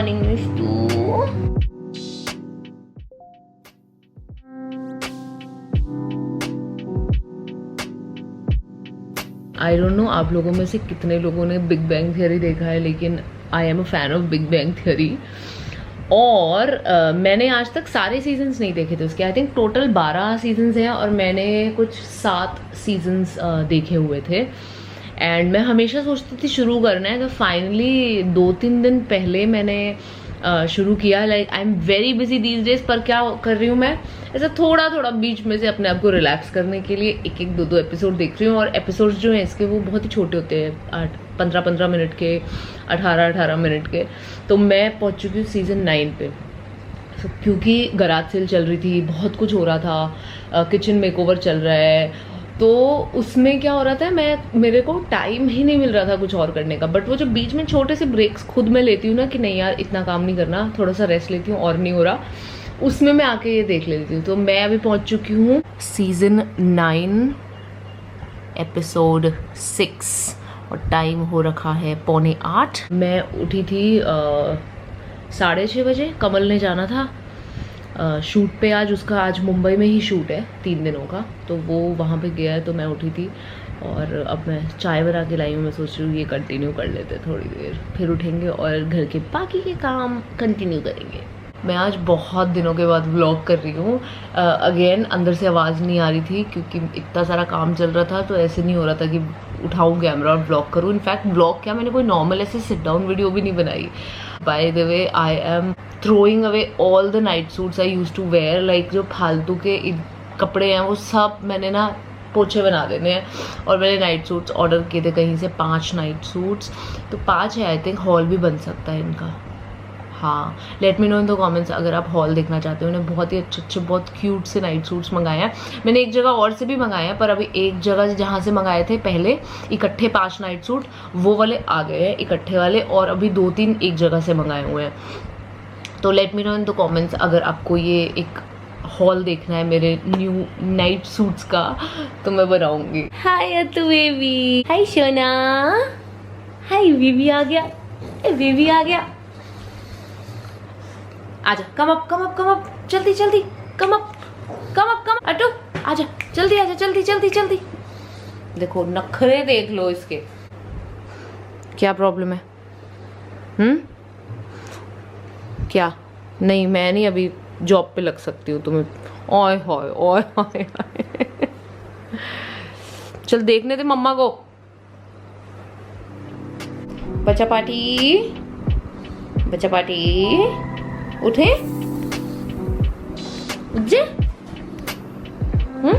Morning Mishtu. I don't no आप लोगों में से कितने लोगों ने बिग बैंग थियरी देखा है, लेकिन I am a fan of big bang theory. और मैंने आज तक सारे सीजन्स नहीं देखे थे उसके। आई थिंक टोटल 12 सीजन्स हैं और मैंने कुछ 7 सीजन्स देखे हुए थे। एंड मैं हमेशा सोचती थी शुरू करना है, तो फाइनली 2-3 दिन पहले मैंने शुरू किया। Like I am very busy these days, पर क्या कर रही हूँ मैं, ऐसा थोड़ा थोड़ा बीच में से अपने आप को रिलैक्स करने के लिए 1-1, 2-2 एपिसोड देख रही हूँ। और एपिसोड्स जो हैं इसके वो बहुत ही छोटे होते हैं, 15-15 मिनट के, 18-18 मिनट के। तो मैं पहुँच चुकी हूँ सीजन 9 पे। तो क्योंकि गराज सेल चल रही थी, बहुत कुछ हो रहा था, किचन मेकओवर चल रहा है, तो उसमें क्या हो रहा था, मेरे को टाइम ही नहीं मिल रहा था कुछ और करने का। बट वो जो बीच में छोटे से ब्रेक्स खुद मैं लेती हूँ ना कि नहीं यार इतना काम नहीं करना, थोड़ा सा रेस्ट लेती हूँ और नहीं हो रहा, उसमें मैं आके ये देख लेती हूँ। तो मैं अभी पहुँच चुकी हूँ सीजन 9 एपिसोड 6 और टाइम हो रखा है 7:45। मैं उठी थी 6:30 बजे। कमल ने जाना था शूट पे आज मुंबई में ही शूट है 3 दिनों का, तो वो वहाँ पे गया है। तो मैं उठी थी और अब मैं चाय बना के लाई हूँ। मैं सोच रही हूँ ये कंटिन्यू कर लेते थोड़ी देर, फिर उठेंगे और घर के बाकी के काम कंटिन्यू करेंगे। मैं आज बहुत दिनों के बाद व्लॉग कर रही हूँ। अगेन अंदर से आवाज़ नहीं आ रही थी क्योंकि इतना सारा काम चल रहा था, तो ऐसे नहीं हो रहा था कि उठाऊँ कैमरा और व्लॉग करूँ। इनफैक्ट व्लॉग क्या, मैंने कोई नॉर्मल ऐसे सिट डाउन वीडियो भी नहीं बनाई। By the way I am throwing away all the night suits I used to wear, like जो फालतू के कपड़े हैं वो सब मैंने ना पोछे बना देने हैं। और मैंने नाइट सूट्स ऑर्डर किए थे कहीं से, 5 नाइट सूट्स, तो 5 है। आई थिंक हॉल भी बन सकता है इनका। हाँ, late me no in the comments अगर आप हॉल देखना चाहते हो। उन्हें बहुत ही अच्छे बहुत क्यूट से नाइट सूट्स मंगाए हैं। मैंने एक जगह और से भी मंगाए हैं, पर अभी एक जगह जहाँ से मंगाए थे पहले इकट्ठे 5 नाइट सूट, वो वाले आ गए हैं इकट्ठे वाले, और अभी 2-3 एक जगह से मंगाए हुए हैं। तो late me no in the comments अगर आपको ये एक हॉल देखना है मेरे न्यू नाइट सूट्स का, तो मैं बनाऊंगी। हाय अतु बेबी, हाय सोना, हाय बेबी आ गया, बेबी आ गया। आजा, कम अप, जल्दी जल्दी, कम अप अटू, आजा जल्दी, आजा जल्दी। देखो नखरे देख लो इसके, क्या प्रॉब्लम है? क्या नहीं, मैं नहीं अभी जॉब पे लग सकती हूँ तुम्हें। ओए होए चल देखने दे मम्मा को। बच्चा पार्टी उठे, उठ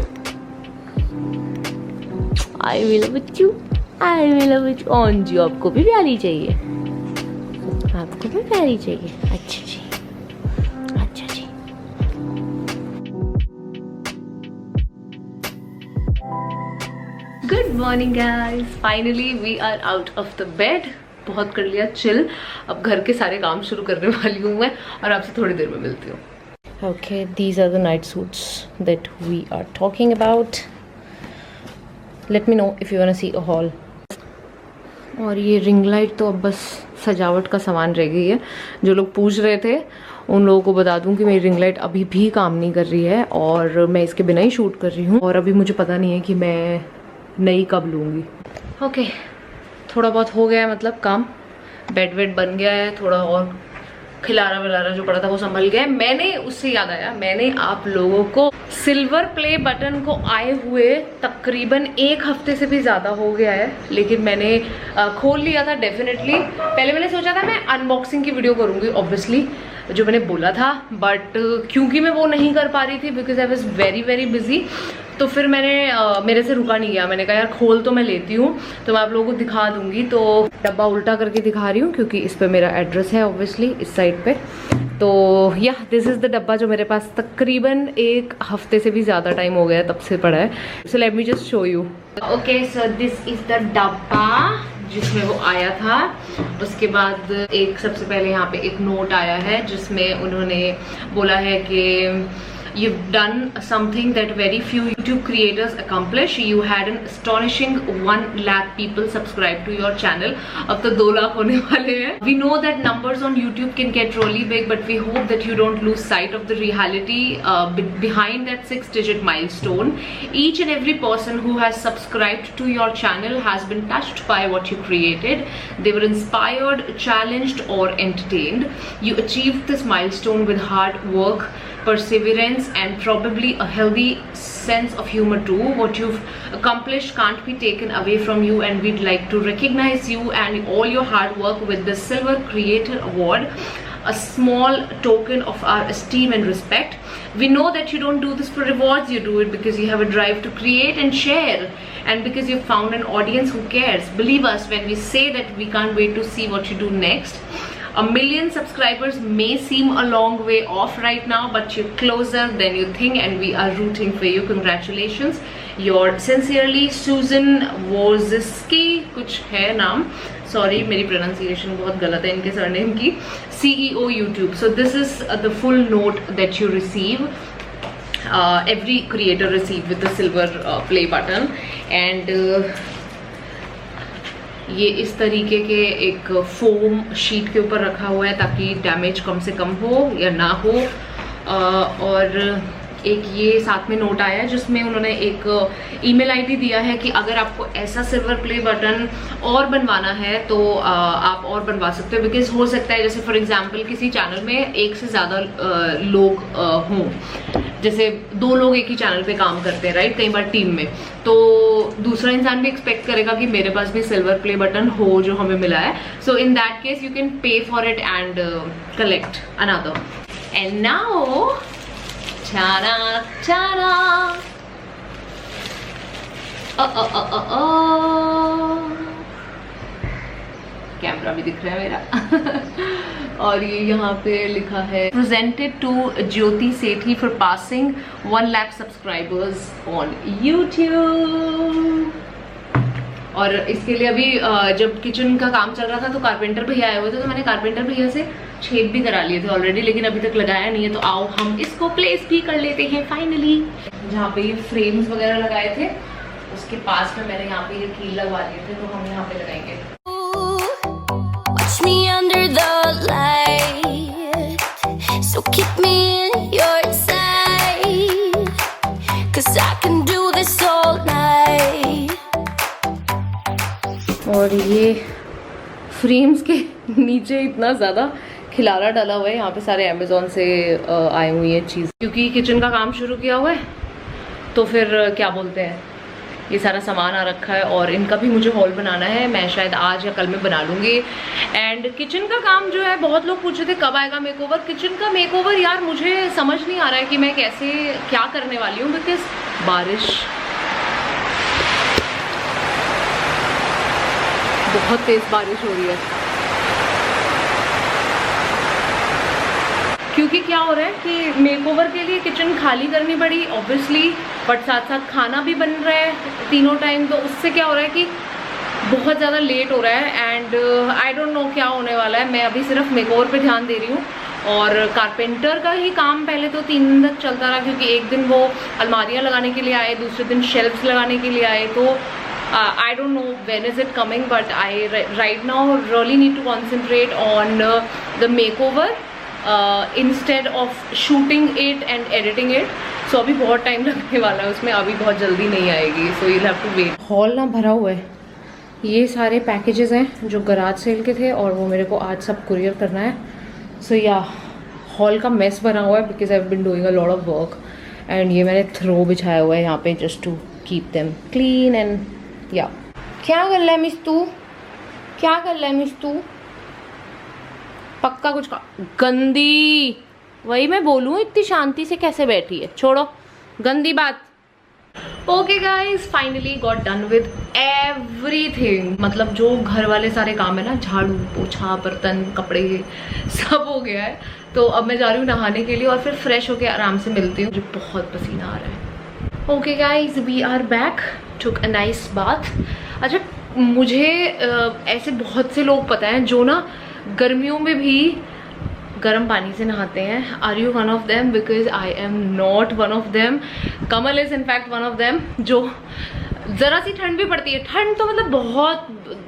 आई विल बच्चू, ऑन जी। आपको भी प्यारी चाहिए, आपको भी प्यारी चाहिए। अच्छा जी। Good morning guys, finally we are out of the bed. बहुत कर लिया चिल, अब घर के सारे काम शुरू करने वाली हूँ मैं, और आपसे थोड़ी देर में मिलती हूँ। Okay, these are the night suits that we are talking about. Let me know if you want to see a hall. और ये रिंग लाइट तो अब बस सजावट का सामान रह गई है। जो लोग पूछ रहे थे उन लोगों को बता दूं कि मेरी रिंग लाइट अभी भी काम नहीं कर रही है और मैं इसके बिना ही शूट कर रही हूँ। और अभी मुझे पता नहीं है कि मैं नई कब लूँगी। ओके, थोड़ा बहुत हो गया है, मतलब काम, बेड वेड बन गया है, थोड़ा और खिलारा विलारा जो पड़ा था वो संभल गया है। मैंने, उससे याद आया, मैंने आप लोगों को सिल्वर प्ले बटन को आए हुए तकरीबन 1 हफ्ते से भी ज़्यादा हो गया है, लेकिन मैंने खोल लिया था डेफिनेटली। पहले मैंने सोचा था मैं अनबॉक्सिंग की वीडियो करूँगी ऑब्वियसली, जो मैंने बोला था, बट क्योंकि मैं वो नहीं कर पा रही थी because I was very busy, तो फिर मैंने मेरे से रुका नहीं गया। मैंने कहा यार खोल तो मैं लेती हूँ, तो मैं आप लोगों को दिखा दूंगी। तो डब्बा उल्टा करके दिखा रही हूँ क्योंकि इस पे मेरा एड्रेस है ऑब्वियसली, इस साइड पे। तो या दिस इज़ द डब्बा जो मेरे पास तकरीबन 1 हफ्ते से भी ज़्यादा टाइम हो गया तब से पड़ा है। So let me just show you. Okay, so this is the डब्बा जिसमें वो आया था। उसके बाद सबसे पहले यहाँ पे एक नोट आया है जिसमें उन्होंने बोला है कि You've done something that very few YouTube creators accomplish. You had an astonishing 1 lakh people subscribe to your channel. अब तो 2 लाख होने वाले हैं. We know that numbers on YouTube can get really big, but we hope that you don't lose sight of the reality behind that 6-digit milestone. Each and every person who has subscribed to your channel has been touched by what you created. They were inspired, challenged, or entertained. You achieved this milestone with hard work, perseverance, and probably a healthy sense of humor too. What you've accomplished can't be taken away from you, and we'd like to recognize you and all your hard work with the Silver Creator Award, a small token of our esteem and respect. We know that you don't do this for rewards. You do it because you have a drive to create and share, and because you've found an audience who cares. Believe us when we say that we can't wait to see what you do next. 1 million subscribers may seem a long way off right now, but you're closer than you think, and we are rooting for you. Congratulations. Yours sincerely, Susan Wojcicki, कुछ है नाम, sorry मेरी pronunciation बहुत गलत है इनके surname की, CEO YouTube. So this is the full note that you receive. Every creator receive with the silver play button, and ये इस तरीके के एक फोम शीट के ऊपर रखा हुआ है ताकि डैमेज कम से कम हो या ना हो. और एक ये साथ में नोट आया है जिसमें उन्होंने एक ईमेल आईडी दिया है कि अगर आपको ऐसा सिल्वर प्ले बटन और बनवाना है तो आप और बनवा सकते हो. बिकॉज हो सकता है जैसे फॉर एग्जांपल किसी चैनल में एक से ज़्यादा लोग हों, जैसे 2 लोग एक ही चैनल पे काम करते हैं राइट, कई बार टीम में, तो दूसरा इंसान भी एक्सपेक्ट करेगा कि मेरे पास भी सिल्वर प्ले बटन हो जो हमें मिला है. So in that case you can pay for it and collect another. And now ta-da, ta-da. Camera भी दिख रहा है मेरा. और ये यहाँ पे लिखा है presented to Jyoti Sethi for passing 1 lakh subscribers on YouTube. और इसके लिए अभी जब किचन का काम चल रहा था तो कारपेंटर भैया आए हुए थे, तो मैंने कारपेंटर भैया से छेद भी करा लिए थे ऑलरेडी, लेकिन अभी तक लगाया नहीं है. तो आओ हम इसको प्लेस भी कर लेते हैं फाइनली. जहाँ पे ये फ्रेम्स वगैरह लगाए थे उसके पास में मैंने यहाँ पे ये कील लगवा दिए थे, तो हम यहाँ पे लगाएंगे. So keep me in your sight, 'cause I can do this all night. और ये फ्रेम्स के नीचे इतना ज़्यादा खिलारा डाला हुआ है, यहाँ पे सारे अमेज़ॉन से आए हुई हैं चीज़, क्योंकि किचन का काम शुरू किया हुआ है तो फिर क्या बोलते हैं ये सारा सामान आ रखा है. और इनका भी मुझे हॉल बनाना है, मैं शायद आज या कल में बना लूँगी. एंड किचन का काम जो है, बहुत लोग पूछ रहे थे कब आएगा मेकओवर. किचन का मेकओवर यार मुझे समझ नहीं आ रहा है कि मैं कैसे क्या करने वाली हूँ, बिकॉज बारिश बहुत तेज़ बारिश हो रही है. क्योंकि क्या हो रहा है कि मेकओवर के लिए किचन खाली करनी पड़ी ऑब्वियसली, बट साथ साथ खाना भी बन रहा है तीनों टाइम, तो उससे क्या हो रहा है कि बहुत ज़्यादा लेट हो रहा है. एंड आई डोंट नो क्या होने वाला है. मैं अभी सिर्फ मेकओवर पे ध्यान दे रही हूँ, और कारपेंटर का ही काम पहले तो 3 दिन तक चलता रहा, क्योंकि एक दिन वो अलमारियाँ लगाने के लिए आए, दूसरे दिन शेल्फ्स लगाने के लिए आए. तो I don't know when is it coming, but I right now really need to concentrate on the makeover instead of shooting it and editing it. So अभी बहुत टाइम लगने वाला है उसमें, अभी बहुत जल्दी नहीं आएगी. So you'll have to wait. Hall ना भरा हुआ है, ये सारे पैकेजेस हैं जो गराज सेल के थे और वो मेरे को आज सब कुरियर करना है. So yeah, हॉल का मेस बना हुआ है because I've been doing a lot of work. And ये मैंने थ्रो बिछाया हुआ है यहाँ पे just to keep them clean and या क्या कर रहा है मिस तू, क्या कर रहा है मिस तू, पक्का कुछ का गंदी. वही मैं बोलूँ इतनी शांति से कैसे बैठी है, छोड़ो गंदी बात. Okay guys, finally got done with everything. मतलब जो घर वाले सारे काम है ना, झाड़ू पोछा बर्तन कपड़े सब हो गया है. तो अब मैं जा रही हूँ नहाने के लिए और फिर फ्रेश होके आराम से मिलती हूँ. मुझे बहुत पसीना आ रहा है. Okay guys, we are back. Took a nice bath. अच्छा, मुझे ऐसे बहुत से लोग पता है जो ना गर्मियों में भी गर्म पानी से नहाते हैं। Are you one of them? Because I am not one of them. Kamal is in fact one of them, जो ज़रा सी ठंड भी पड़ती है, ठंड तो मतलब बहुत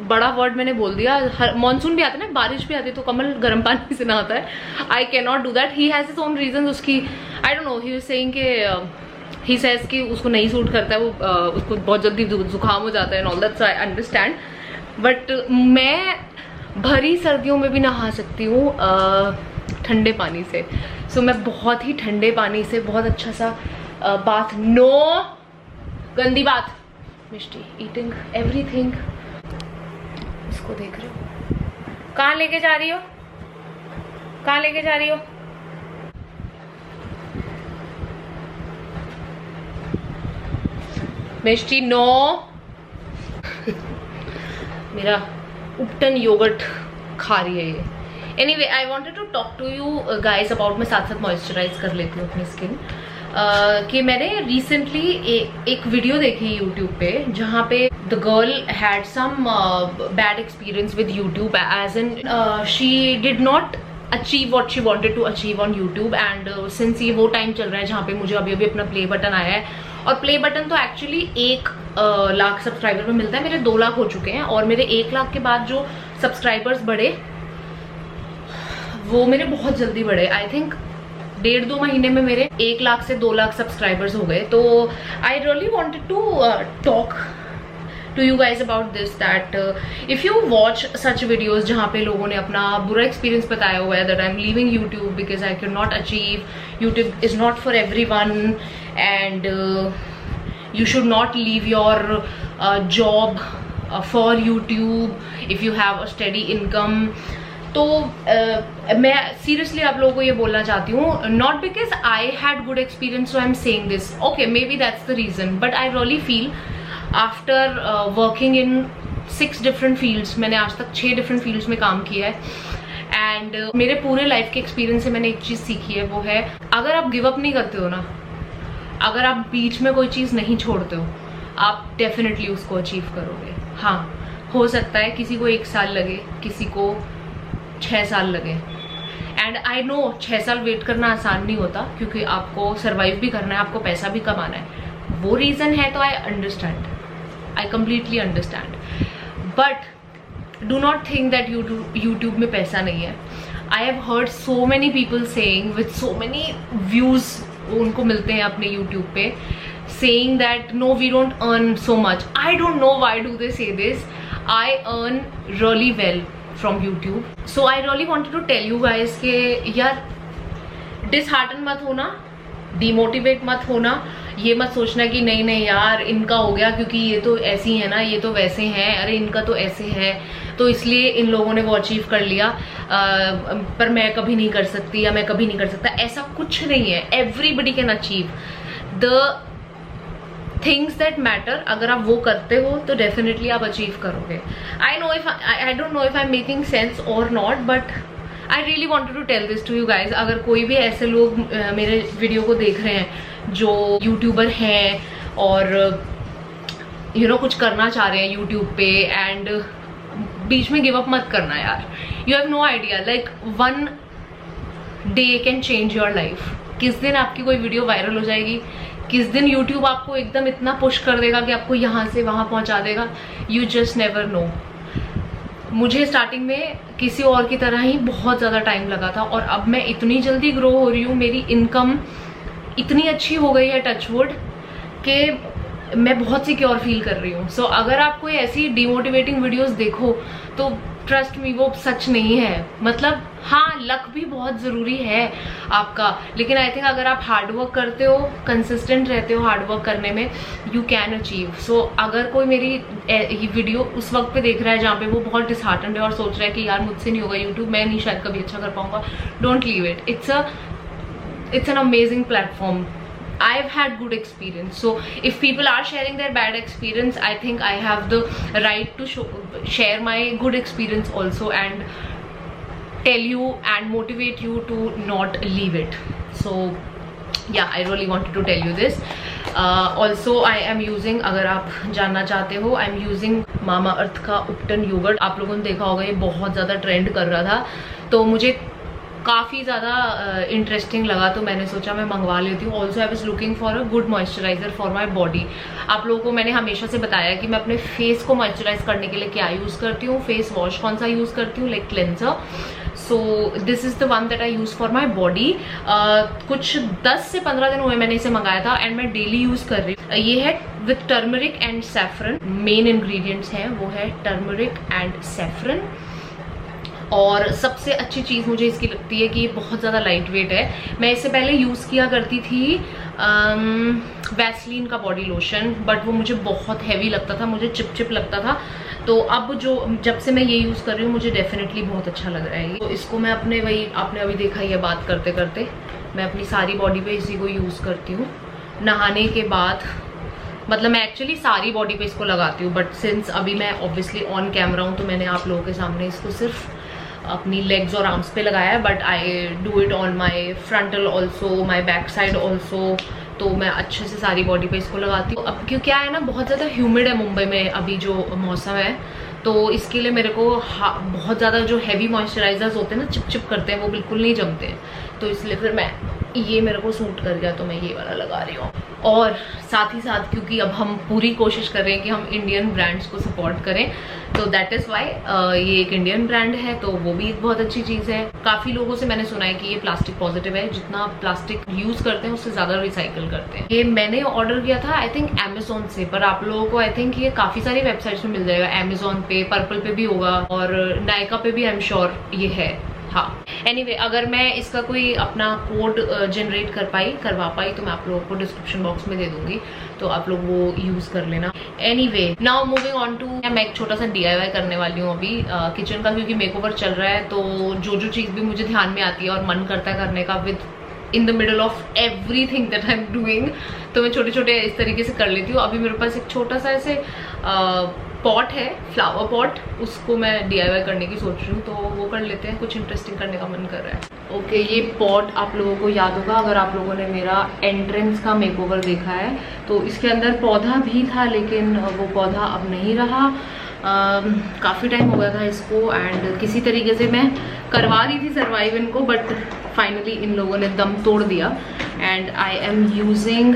बड़ा वर्ड मैंने बोल दिया, मानसून भी आता है ना, बारिश भी आती है, तो कमल गर्म पानी से नहाता है। I can not do that. He has his own reason. उसकी I don't know, he was saying कि ही सेज कि उसको नहीं सूट करता है, वो उसको बहुत जल्दी जुकाम हो जाता है and all that, so I understand. But मैं भरी सर्दियों में भी नहा सकती हूँ ठंडे पानी से। सो मैं बहुत ही ठंडे पानी से बहुत अच्छा सा बाथ, नो गंदी बात, मिष्टी ईटिंग एवरीथिंग। इसको देख रहे हो? कहाँ लेके जा रही हो? कहाँ लेके जा रही हो? मिष्टी नो। मेरा उपटन योगर्ट खा रही है ये। Anyway, I wanted to talk to you guys about, मैं साथ साथ मॉइस्चराइज कर लेती हूँ अपनी स्किन। कि मैंने रिसेंटली एक वीडियो देखी यूट्यूब पे, जहाँ पे the girl had some bad experience with YouTube, as in she did not achieve what she wanted to achieve on YouTube. And since ये वो टाइम चल रहा है जहाँ पे मुझे अभी अभी अपना प्ले बटन आया है, और प्ले बटन तो एक्चुअली 1 लाख सब्सक्राइबर में मिलता है। मेरे 2 लाख हो चुके हैं, और मेरे 1 लाख के बाद जो सब्सक्राइबर्स बढ़े वो मेरे बहुत जल्दी बढ़े। आई थिंक 1.5-2 महीने में मेरे 1 लाख से 2 लाख सब्सक्राइबर्स हो गए। तो I really wanted to talk to you guys about this, that if you watch such videos जहाँ पे लोगों ने अपना बुरा एक्सपीरियंस बताया हुआ है, that I'm leaving YouTube because I cannot achieve, YouTube is not for everyone, and you should not leave your job for YouTube if you have a steady income. तो मैं सीरियसली आप लोगों को ये बोलना चाहती हूँ, not because I had good experience so I am saying this, okay may be that's the reason, but I really feel after working in 6 different fields, मैंने आज तक 6 डिफरेंट फील्ड्स में काम किया है, एंड मेरे पूरे लाइफ के एक्सपीरियंस से मैंने एक चीज़ सीखी है, वो है अगर आप गिव अप नहीं करते हो ना, अगर आप बीच में कोई चीज़ नहीं छोड़ते हो, आप डेफिनेटली उसको अचीव करोगे। हाँ, हो सकता है किसी को 1 साल लगे, किसी को 6 साल लगे, एंड आई नो 6 साल वेट करना आसान नहीं होता, क्योंकि आपको सर्वाइव भी करना है, आपको पैसा भी कमाना है, वो रीज़न है, तो I understand, I completely understand. But do not think that YouTube में पैसा नहीं है। I have heard so many people saying with so many views उनको मिलते हैं अपने यूट्यूब पे, saying that no, we don't earn so much. I don't know why do they say this. I earn really well from YouTube. So I really wanted to tell you guys कि यार dishearten मत होना, demotivate मत होना, ये मत सोचना कि नहीं नहीं यार इनका हो गया क्योंकि ये तो ऐसी है ना, ये तो वैसे हैं, अरे इनका तो ऐसे है तो इसलिए इन लोगों ने वो अचीव कर लिया, पर मैं कभी नहीं कर सकती या मैं कभी नहीं कर सकता। ऐसा कुछ नहीं है, everybody can achieve the things that matter. अगर आप वो करते हो तो डेफिनेटली आप अचीव करोगे। I don't know if I am making sense और not, but I really wanted to tell this to you guys. अगर कोई भी ऐसे लोग मेरे वीडियो को देख रहे हैं जो यूट्यूबर हैं और कुछ करना चाह रहे हैं यूट्यूब पे, एंड बीच में गिव अप मत करना यार। You have no idea, like 1 day can change your life. किस दिन आपकी कोई वीडियो वायरल हो जाएगी, किस दिन यूट्यूब आपको एकदम इतना पुश कर देगा कि आपको यहाँ से वहाँ पहुँचा देगा, यू जस्ट नेवर नो। मुझे स्टार्टिंग में किसी और की तरह ही बहुत ज़्यादा टाइम लगा था, और अब मैं इतनी जल्दी ग्रो हो रही हूँ, मेरी इनकम इतनी अच्छी हो गई है टचवुड कि मैं बहुत सिक्योर फील कर रही हूँ। सो अगर आप कोई ऐसी डिमोटिवेटिंग वीडियोस देखो तो ट्रस्ट मी वो सच नहीं है। मतलब हाँ, लक भी बहुत ज़रूरी है आपका, लेकिन आई थिंक अगर आप हार्डवर्क करते हो, कंसिस्टेंट रहते हो हार्डवर्क करने में, यू कैन अचीव। सो अगर कोई मेरी ये वीडियो उस वक्त पे देख रहा है जहाँ पे वो बहुत डिसहार्टेंड है और सोच रहा है कि यार मुझसे नहीं होगा यूट्यूब, मैं नहीं शायद कभी अच्छा कर पाऊंगा, don't leave it. it's an amazing platform. I've had good experience, so if people are sharing their bad experience, I think I have the right to share my good experience also and tell you and motivate you to not leave it. So yeah, I really wanted to tell you this. Also I am using, अगर आप जानना चाहते हो, I am using Mamaearth का उपटन yogurt. आप लोगों ने देखा होगा ये बहुत ज़्यादा ट्रेंड कर रहा था, तो मुझे काफ़ी ज़्यादा इंटरेस्टिंग लगा तो मैंने सोचा मैं मंगवा लेती हूँ। Also I was looking for a good moisturiser for my body. आप लोगों को मैंने हमेशा से बताया कि मैं अपने फेस को मॉइस्चराइज करने के लिए क्या यूज़ करती हूँ, फेस वॉश कौन सा यूज़ करती हूँ, like cleanser. So this is the one that I use for my body. कुछ 10 से 15 दिन हुए मैंने इसे मंगाया था एंड मैं डेली यूज़ कर रही हूँ। ये है with turmeric and saffron, main ingredients हैं वो है टर्मरिक एंड सैफरन। और सबसे अच्छी चीज़ मुझे इसकी लगती है कि ये बहुत ज़्यादा लाइट वेट है। मैं इससे पहले यूज़ किया करती थी वैसलीन का बॉडी लोशन, बट वो मुझे बहुत हैवी लगता था, मुझे चिप लगता था। तो अब जब से मैं ये यूज़ कर रही हूँ मुझे डेफिनेटली बहुत अच्छा लग रहा है। तो इसको मैं अपने वही आपने अभी देखा ये बात करते करते मैं अपनी सारी बॉडी पे इसी को यूज़ करती हूँ। नहाने के बाद मतलब मैं एक्चुअली सारी बॉडी पे इसको लगाती हूँ, बट सिंस अभी मैं ऑब्वियसली ऑन कैमरा हूँ तो मैंने आप लोगों के सामने इसको सिर्फ अपनी लेग्स और आर्म्स पे लगाया है, but I do it on my frontal also, my back side also. तो मैं अच्छे से सारी बॉडी पे इसको लगाती हूँ। अब क्योंकि क्या है ना, बहुत ज़्यादा ह्यूमिड है मुंबई में अभी जो मौसम है, तो इसके लिए मेरे को बहुत ज़्यादा जो हैवी मॉइस्चराइजर्स होते हैं ना, चिप करते हैं, वो बिल्कुल नहीं जमते हैं। तो इसलिए फिर मैं ये मेरे को सूट कर गया तो मैं ये वाला लगा रही हूँ। और साथ ही साथ क्योंकि अब हम पूरी कोशिश कर रहे हैं कि हम इंडियन ब्रांड्स को सपोर्ट करें, तो दैट इज़ वाई ये एक इंडियन ब्रांड है, तो वो भी एक बहुत अच्छी चीज़ है। काफ़ी लोगों से मैंने सुना है कि ये प्लास्टिक पॉजिटिव है, जितना प्लास्टिक यूज़ करते हैं उससे ज़्यादा रिसाइकिल करते हैं। ये मैंने ऑर्डर किया था आई थिंक अमेजोन से, पर आप लोगों को आई थिंक ये काफ़ी सारी वेबसाइट्स में मिल जाएगा, अमेजोन पे, पर्पल पे भी होगा और नायका पे भी आई एम श्योर ये है। हाँ, एनीवे अगर मैं इसका कोई अपना कोड जनरेट करवा पाई तो मैं आप लोगों को डिस्क्रिप्शन बॉक्स में दे दूंगी, तो आप लोग वो यूज कर लेना। Anyway now moving on to, मैं एक छोटा सा DIY करने वाली हूँ अभी किचन का, क्योंकि मेकओवर चल रहा है। तो जो चीज़ भी मुझे ध्यान में आती है और मन करता है करने का with in the middle of everything that I am doing, तो मैं छोटे छोटे इस तरीके से कर लेती हूँ। अभी मेरे पास एक छोटा सा ऐसे पॉट है, फ्लावर पॉट, उसको मैं DIY करने की सोच रही हूँ, तो वो कर लेते हैं, कुछ इंटरेस्टिंग करने का मन कर रहा है। ओके, ये पॉट आप लोगों को याद होगा अगर आप लोगों ने मेरा एंट्रेंस का मेकओवर देखा है, तो इसके अंदर पौधा भी था लेकिन वो पौधा अब नहीं रहा। काफ़ी टाइम हो गया था इसको एंड किसी तरीके से मैं करवा रही थी सर्वाइव इनको, बट फाइनली इन लोगों ने दम तोड़ दिया। एंड आई एम यूजिंग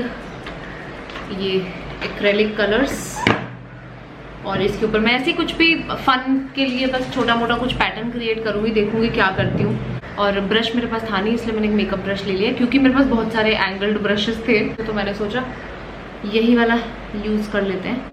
ये एक्रेलिक कलर्स, और इसके ऊपर मैं ऐसे कुछ भी फन के लिए बस छोटा मोटा कुछ पैटर्न क्रिएट करूँगी, देखूंगी क्या करती हूँ। और ब्रश मेरे पास था नहीं, इसलिए मैंने एक मेकअप ब्रश ले लिया, क्योंकि मेरे पास बहुत सारे एंगल्ड ब्रशेस थे, तो मैंने सोचा यही वाला यूज़ कर लेते हैं।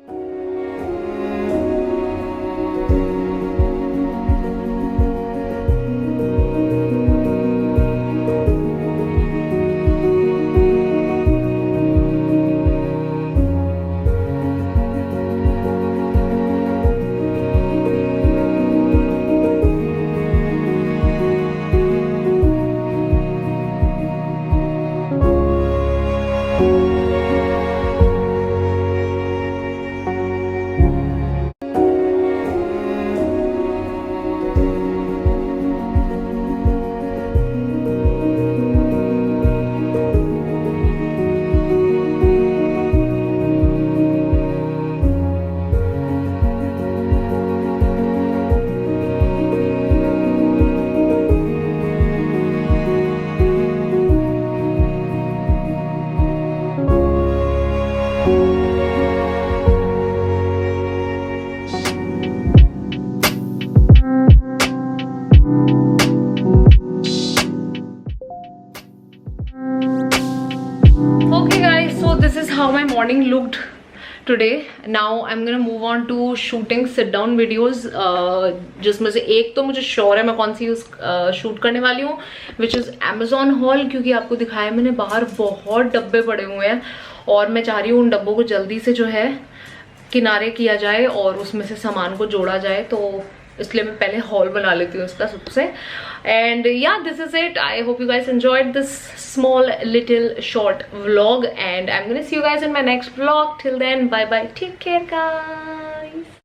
How my morning looked today. Now I'm gonna move on to shooting sit down videos, जिसमें से एक तो मुझे श्योर है मैं कौन सी शूट करने वाली हूँ, विच इज़ Amazon haul, क्योंकि आपको दिखाया मैंने बाहर बहुत डब्बे पड़े हुए हैं और मैं चाह रही हूँ उन डब्बों को जल्दी से जो है किनारे किया जाए और उसमें से सामान को जोड़ा जाए, तो इसलिए मैं पहले हॉल बना लेती हूँ इसका सबसे। एंड या this is it, I hope you guys enjoyed this small little short vlog and I am gonna see you guys in my next vlog. Till then bye bye, take care guys.